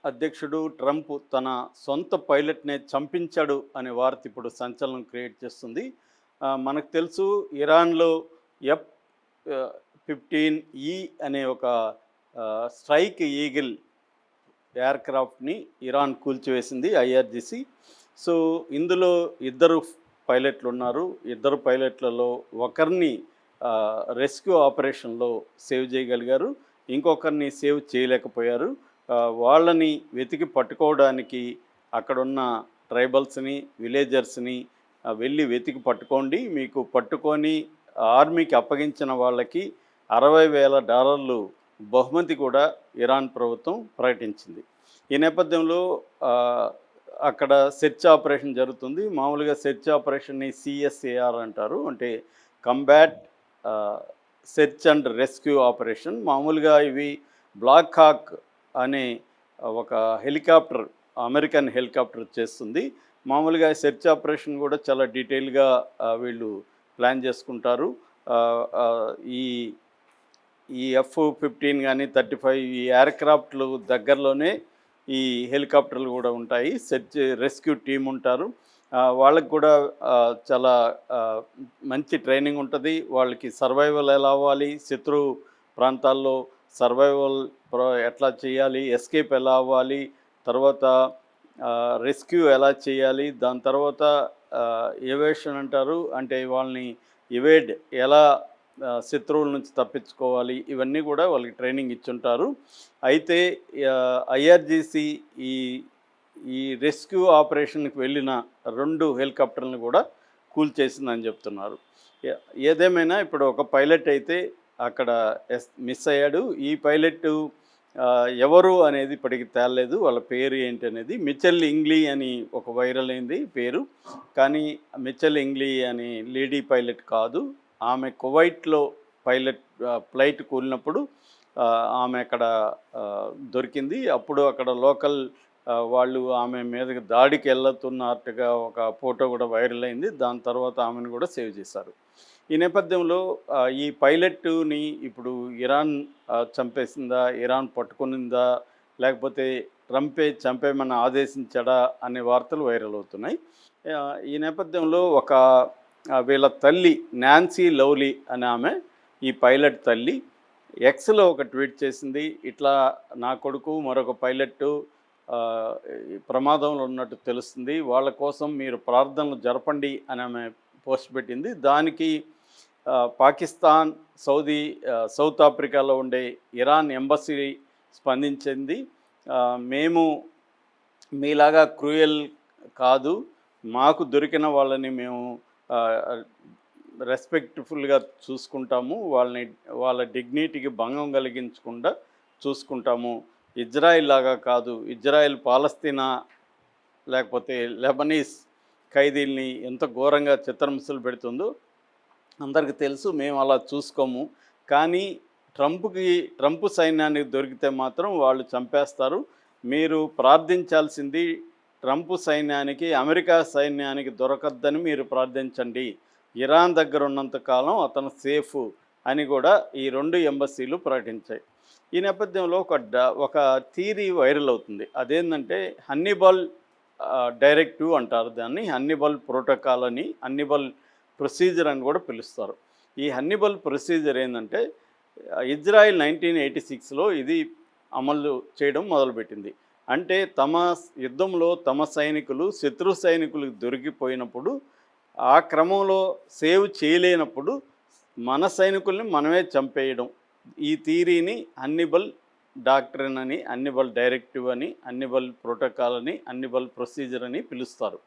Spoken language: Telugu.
అధ్యక్షుడు ట్రంప్ తన సొంత పైలట్‌నే చంపించాడు అనే వార్త ఇప్పుడు సంచలనం క్రియేట్ చేస్తుంది. మనకు తెలుసు ఇరాన్‌లో ఎఫ్ 15 అనే ఒక స్ట్రైక్ ఈగిల్ ఎయిర్‌క్రాఫ్ట్‌ని ఇరాన్ కూల్చివేసింది ఐఆర్‌జీసీ. సో, ఇందులో ఇద్దరు పైలట్లున్నారు. ఇద్దరు పైలట్లలో ఒకరిని రెస్క్యూ ఆపరేషన్‌లో సేవ్ చేయగలిగారు. ఇంకొకరిని సేవ్ చేయలేకపోయారు. వాళ్ళని వెతికి పట్టుకోవడానికి అక్కడున్న ట్రైబల్స్‌ని, విలేజర్స్‌ని వెళ్ళి వెతికి పట్టుకోండి. మీకు పట్టుకొని ఆర్మీకి అప్పగించిన వాళ్ళకి $60,000 బహుమతి కూడా ఇరాన్ ప్రభుత్వం ప్రకటించింది. ఈ నేపథ్యంలో అక్కడ సెర్చ్ ఆపరేషన్ జరుగుతుంది. మామూలుగా సెర్చ్ ఆపరేషన్‌ని సీఎస్ఏఆర్ అంటారు. అంటే combat search and rescue operation. మామూలుగా ఇవి బ్లాక్ హాక్ అనే ఒక హెలికాప్టర్, అమెరికన్ హెలికాప్టర్ చేస్తుంది. మామూలుగా సెర్చ్ ఆపరేషన్ కూడా చాలా డీటెయిల్గా వీళ్ళు ప్లాన్ చేసుకుంటారు. ఈ ఈ F-15 కానీ 35 ఈ ఎయిర్‌క్రాఫ్ట్‌లు దగ్గరలోనే ఈ హెలికాప్టర్లు కూడా ఉంటాయి. సెర్చ్ రెస్క్యూ టీమ్ ఉంటారు. వాళ్ళకి కూడా చాలా మంచి ట్రైనింగ్ ఉంటుంది. వాళ్ళకి సర్వైవల్ ఎలా అవ్వాలి, శత్రు ప్రాంతాల్లో సర్వైవల్ ఎట్లా చేయాలి, ఎస్కేప్ ఎలా అవ్వాలి, తర్వాత రెస్క్యూ ఎలా చేయాలి, దాని తర్వాత ఎవేషన్ అంటారు, అంటే వాళ్ళని ఎవేడ్ ఎలా శత్రువుల నుంచి తప్పించుకోవాలి, ఇవన్నీ కూడా వాళ్ళకి ట్రైనింగ్ ఇచ్చుంటారు. అయితే ఐఆర్‌జీసీ ఈ ఈ రెస్క్యూ ఆపరేషన్కి వెళ్ళిన 2 హెలికాప్టర్లను కూడా కూల్చేసిందని చెప్తున్నారు. ఏదేమైనా ఇప్పుడు ఒక పైలట్ అయితే అక్కడ మిస్ అయ్యాడు. ఈ పైలట్ ఎవరు అనేది ఇప్పటికి తేలలేదు. వాళ్ళ పేరు ఏంటి అనేది. మిచెల్ ఇంగ్లీ అని ఒక వైరల్ అయింది పేరు. కానీ మిచెల్ ఇంగ్లీ అని లేడీ పైలట్ కాదు. ఆమె కువైట్లో ఫ్లైట్ కూలినప్పుడు ఆమె అక్కడ దొరికింది. అప్పుడు అక్కడ లోకల్ వాళ్ళు ఆమె మీదకి దాడికి వెళ్తున్నట్టుగా ఒక ఫోటో కూడా వైరల్ అయింది. దాని తర్వాత ఆమెను కూడా సేవ్ చేశారు. ఈ నేపథ్యంలో ఈ పైలట్ని ఇప్పుడు ఇరాన్ చంపేసిందా, ఇరాన్ పట్టుకునిందా, లేకపోతే ట్రంపే చంపేయమని ఆదేశించాడా అనే వార్తలు వైరల్ అవుతున్నాయి. ఈ నేపథ్యంలో వీళ్ళ తల్లి నాన్సీ లవ్లీ అనే ఆమె, ఈ పైలట్ తల్లి ఎక్స్లో ఒక ట్వీట్ చేసింది. ఇట్లా నా కొడుకు మరొక పైలట్ ప్రమాదంలో ఉన్నట్టు తెలుస్తుంది, వాళ్ళ కోసం మీరు ప్రార్థనలు జరపండి అని ఆమె పోస్ట్ పెట్టింది. దానికి పాకిస్తాన్, సౌత్ ఆఫ్రికాలో ఉండే ఇరాన్ ఎంబసీ స్పందించింది. మేము మీలాగా క్రూయల్ కాదు, మాకు దొరికిన వాళ్ళని మేము రెస్పెక్ట్ఫుల్గా చూసుకుంటాము, వాళ్ళ డిగ్నిటీకి భంగం కలిగించకుండా చూసుకుంటాము. ఇజ్రాయిల్ లాగా కాదు, ఇజ్రాయిల్ పాలస్తీనా లేకపోతే లెబనీస్ ఖైదీల్ని ఎంత ఘోరంగా చిత్రహింసలు పెడుతుందో అందరికీ తెలుసు, మేము అలా చూసుకోము. కానీ ట్రంప్ సైన్యానికి దొరికితే మాత్రం వాళ్ళు చంపేస్తారు. మీరు ప్రార్థించాల్సింది ట్రంప్ సైన్యానికి, అమెరికా సైన్యానికి దొరకద్దని మీరు ప్రార్థించండి. ఇరాన్ దగ్గర ఉన్నంతకాలం అతను సేఫ్ అని కూడా ఈ 2 ఎంబసీలు ప్రకటించాయి. ఈ నేపథ్యంలో ఒక థియరీ వైరల్ అవుతుంది. అదేంటంటే హన్నిబల్ డైరెక్టివ్ అంటారు దాన్ని. హన్నిబల్ ప్రోటోకాల్ అని, హన్నిబల్ ప్రొసీజర్ అని కూడా పిలుస్తారు. ఈ హన్నిబల్ ప్రొసీజర్ ఏంటంటే ఇజ్రాయిల్ 1986లో ఇది అమలు చేయడం మొదలుపెట్టింది. అంటే తమ యుద్ధంలో తమ సైనికులు శత్రు సైనికులకు దొరికిపోయినప్పుడు, ఆ క్రమంలో సేవ్ చేయలేనప్పుడు మన సైనికుల్ని మనమే చంపేయడం. ఈ థియరీని హన్నిబల్ డాక్ట్రిన్ అని, హన్నిబల్ డైరెక్టివ్ అని, హన్నిబల్ ప్రోటోకాల్ అని, హన్నిబల్ ప్రొసీజర్ అని పిలుస్తారు.